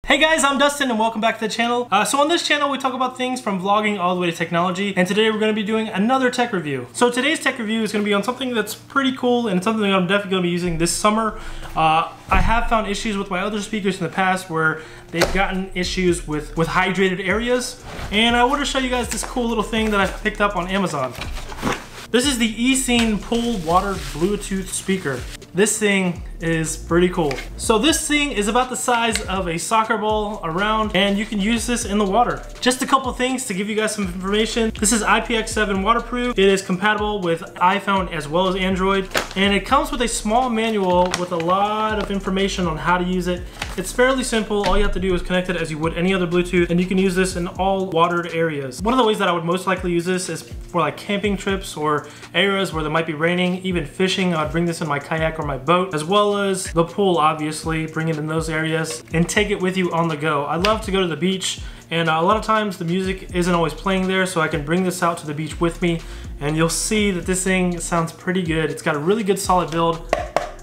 Hey guys, I'm Dustin and welcome back to the channel. So on this channel we talk about things from vlogging all the way to technology, and today we're going to be doing another tech review. So today's tech review is going to be on something that's pretty cool and something that I'm definitely going to be using this summer. I have found issues with my other speakers in the past where they've gotten issues with hydrated areas, and I want to show you guys this cool little thing that I picked up on Amazon. This is the Eceen Pool Water Bluetooth speaker. This thing is pretty cool. So this thing is about the size of a soccer ball around, and you can use this in the water. Just a couple things to give you guys some information. This is IPX7 waterproof. It is compatible with iPhone as well as Android, and it comes with a small manual with a lot of information on how to use it. It's fairly simple. All you have to do is connect it as you would any other Bluetooth, and you can use this in all watered areas. One of the ways that I would most likely use this is for like camping trips or areas where there might be raining, even fishing. I'd bring this in my kayak or my boat, as well as the pool, obviously, bring it in those areas and take it with you on the go. I love to go to the beach, and a lot of times the music isn't always playing there, so I can bring this out to the beach with me, and you'll see that this thing sounds pretty good. It's got a really good solid build.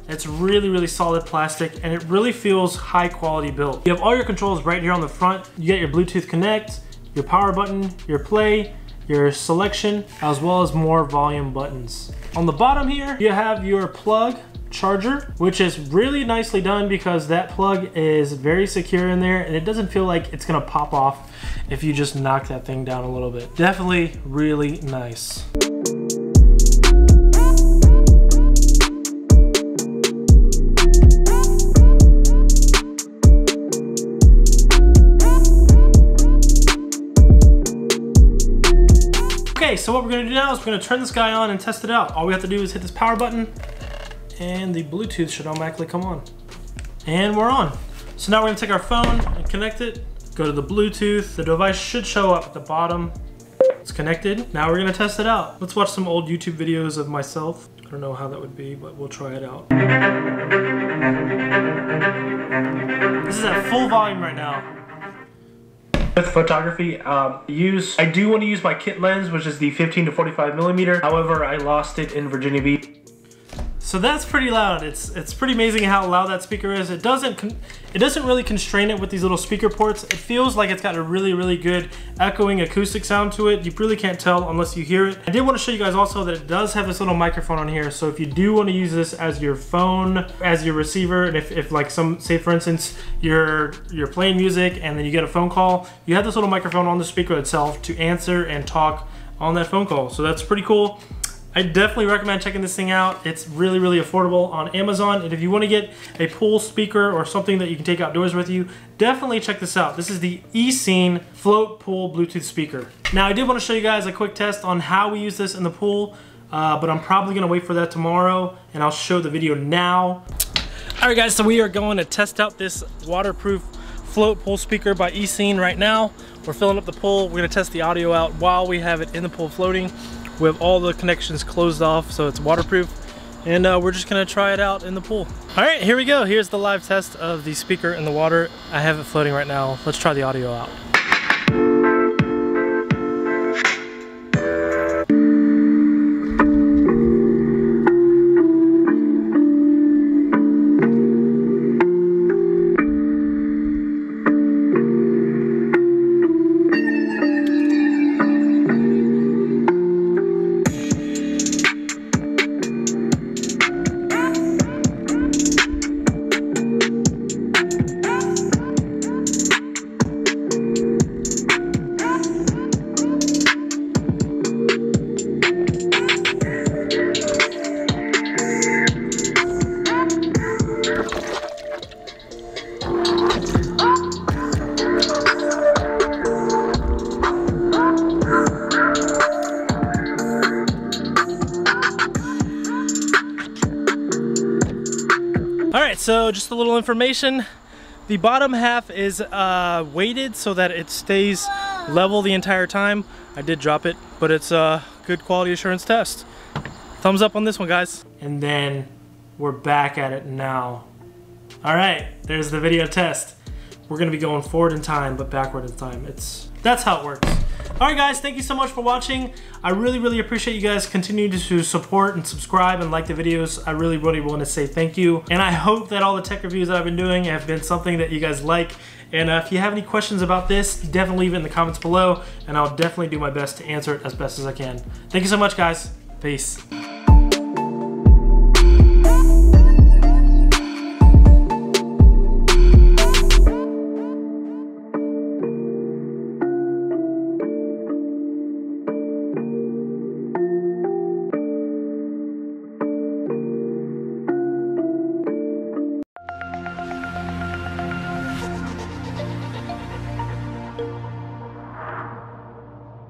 It's really solid plastic, and it really feels high quality built. You have all your controls right here on the front. You get your Bluetooth Connect, your power button, your play, your selection, as well as more volume buttons. On the bottom here, you have your plug charger, which is really nicely done because that plug is very secure in there, and it doesn't feel like it's gonna pop off if you just knock that thing down a little bit. Definitely really nice. Okay, so what we're gonna do now is we're gonna turn this guy on and test it out. All we have to do is hit this power button, and the Bluetooth should automatically come on. And we're on. So now we're gonna take our phone and connect it, go to the Bluetooth. The device should show up at the bottom. It's connected. Now we're gonna test it out. Let's watch some old YouTube videos of myself. I don't know how that would be, but we'll try it out. This is at full volume right now. With photography, I do want to use my kit lens, which is the 15 to 45 millimeter. However, I lost it in Virginia Beach. So that's pretty loud. It's pretty amazing how loud that speaker is. It doesn't really constrain it with these little speaker ports. It feels like it's got a really good echoing acoustic sound to it. You really can't tell unless you hear it. I did want to show you guys also that it does have this little microphone on here. So if you do want to use this as your phone, as your receiver, and if like say for instance you're playing music and then you get a phone call, you have this little microphone on the speaker itself to answer and talk on that phone call. So that's pretty cool. I definitely recommend checking this thing out. It's really affordable on Amazon, and if you want to get a pool speaker or something that you can take outdoors with you, definitely check this out. This is the Eceen Float Pool Bluetooth speaker. Now I did want to show you guys a quick test on how we use this in the pool, but I'm probably going to wait for that tomorrow, and I'll show the video now. Alright guys, so we are going to test out this waterproof float pool speaker by Eceen right now. We're filling up the pool. We're going to test the audio out while we have it in the pool floating. We have all the connections closed off, so it's waterproof, and we're just gonna try it out in the pool. All right, here we go. Here's the live test of the speaker in the water. I have it floating right now. Let's try the audio out. Alright, so just a little information. The bottom half is weighted so that it stays level the entire time. I did drop it, but it's a good quality assurance test. Thumbs up on this one, guys. And then we're back at it now. Alright, there's the video test. We're gonna be going forward in time, but backward in time. That's how it works. Alright guys, thank you so much for watching. I really appreciate you guys continuing to support and subscribe and like the videos. I really want to say thank you. And I hope that all the tech reviews that I've been doing have been something that you guys like. And if you have any questions about this, definitely leave it in the comments below, and I'll definitely do my best to answer it as best as I can. Thank you so much, guys. Peace.